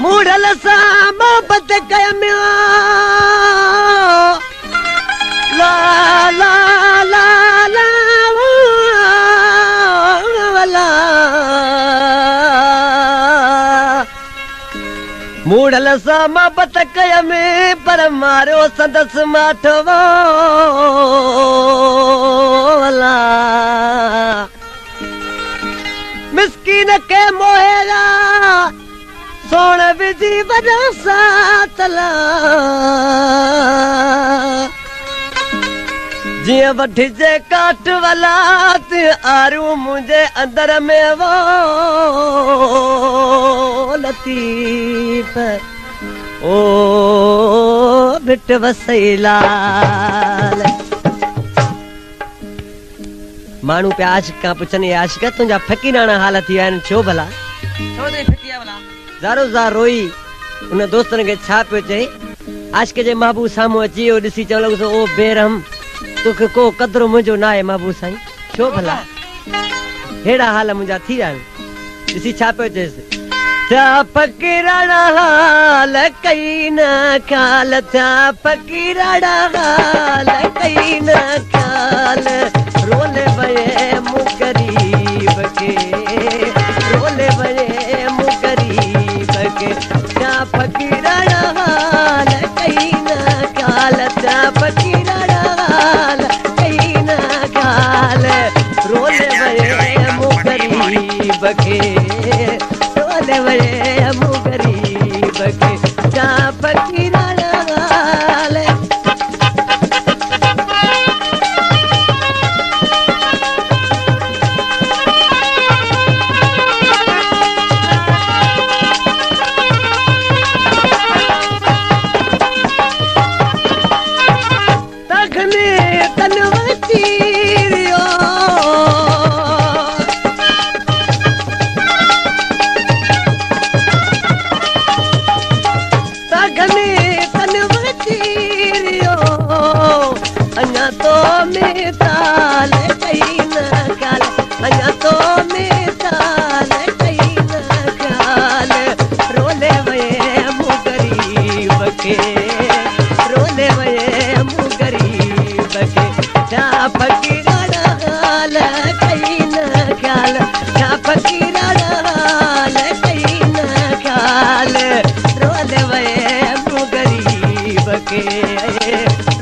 मूढ़ल सा मोहब्बत कयमियो ला ला ला ला ला मूढ़ल सा मोहब्बत कयमे पर मारो संदस माठवो ला मिस्कीन के मोहेरा सोण विधी वॾा सातला जीअं वठिजे काठ वाला आरू मुंहिंजे अंदर में वो लतीफ़ ओ बिट वसैला माण्हू पिया आशिक़ खां पुछनि आशिक़ तुंहिंजा फ़क़ीराना हाल थी विया आहिनि छो भला ज़ारो ज़ार रोई उन दोस्तनि खे छा पियो चए आशिक़ जे महबूब साम्हूं अची वियो ॾिसी चवण लॻुसि ओ बेरहम तोखे को क़दुरु मुंहिंजो न आहे महबूब साईं छो भला हेड़ा हाल मुंहिंजा थी विया आहिनि ॾिसी छा पियो चएसि छा फ़क़ीराना हाल कई न ख़्याल छा फ़क़ीराना हाल कई न ख़्याल रोले वये मूं गरीब खे रोले वये मूं गरीब खे छा फ़क़ीराना हाल कई न ख़्याल छा फ़क़ीराना हाल कई न ख़्याल रोले वये मूं गरीब खे रोले वये मूं गरीब खे छा फ़क़ीराना हाल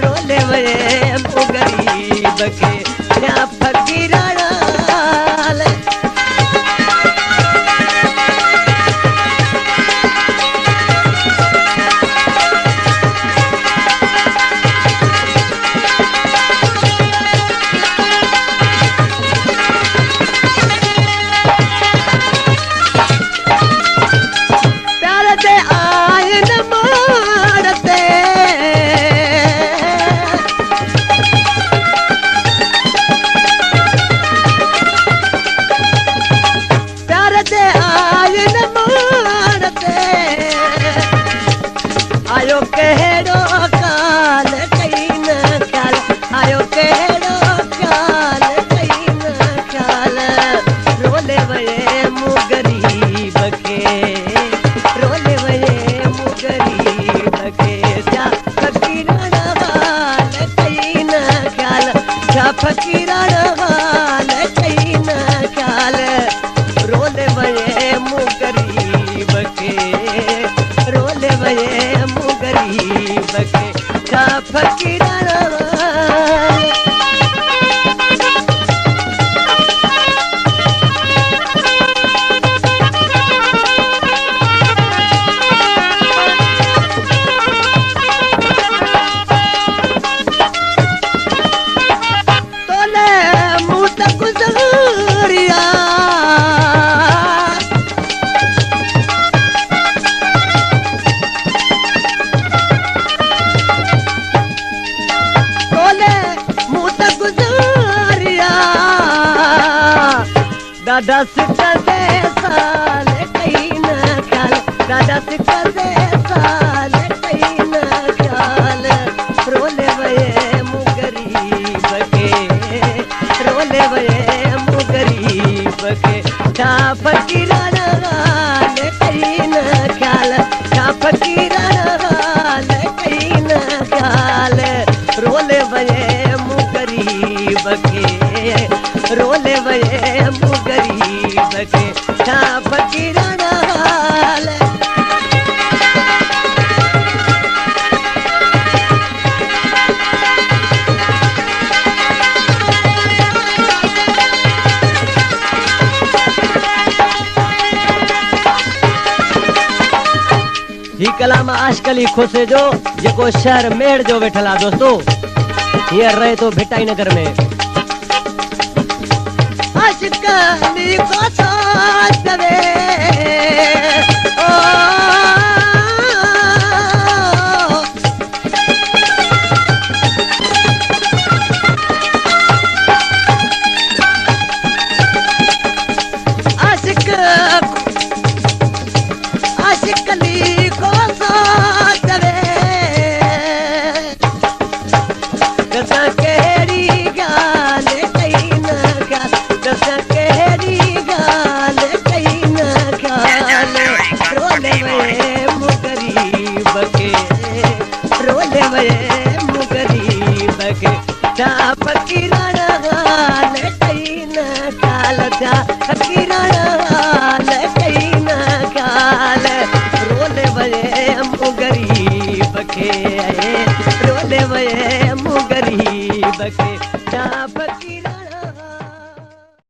रोले वये मूं गरीब खे छा फ़क़ीराना हाल प्यार दे आयन मारते आयो कहिड़ो काल कई न ख़्याल आयो कहिड़ो काल कई न ख़्याल रोले वये मूं गरीब खे रोले वये मूं गरीब खे छा फ़क़ीराना हाल कई न ख़्याल छा फ़क़ीराना हाल कई न ख़्याल रोले वये मूं गरीब खे रोले वये मूं गरीब खे छा फ़क़ीराना तोले मूं त गुज़ारिया ॾाढा सिक दे साल कई न ख़्याल ॾाढा सिक दे साल कई न ख़्याल रोले रोले वये मु गरीब के रोले वये मु गरीब के छा फकीराना हाल ही कलाम आशकली खोसे जो जेको शहर मेड़ जो वेठला दोस्तों हियर रहे तो भिटाई नगर में आशकली खोसे वे आशकली रोले वये मु गरीब के छा फकीराना हाल कई न काल छा फकीराना हाल कई न काल रोले वये मु गरीब के रोले वये मु गरीब के छा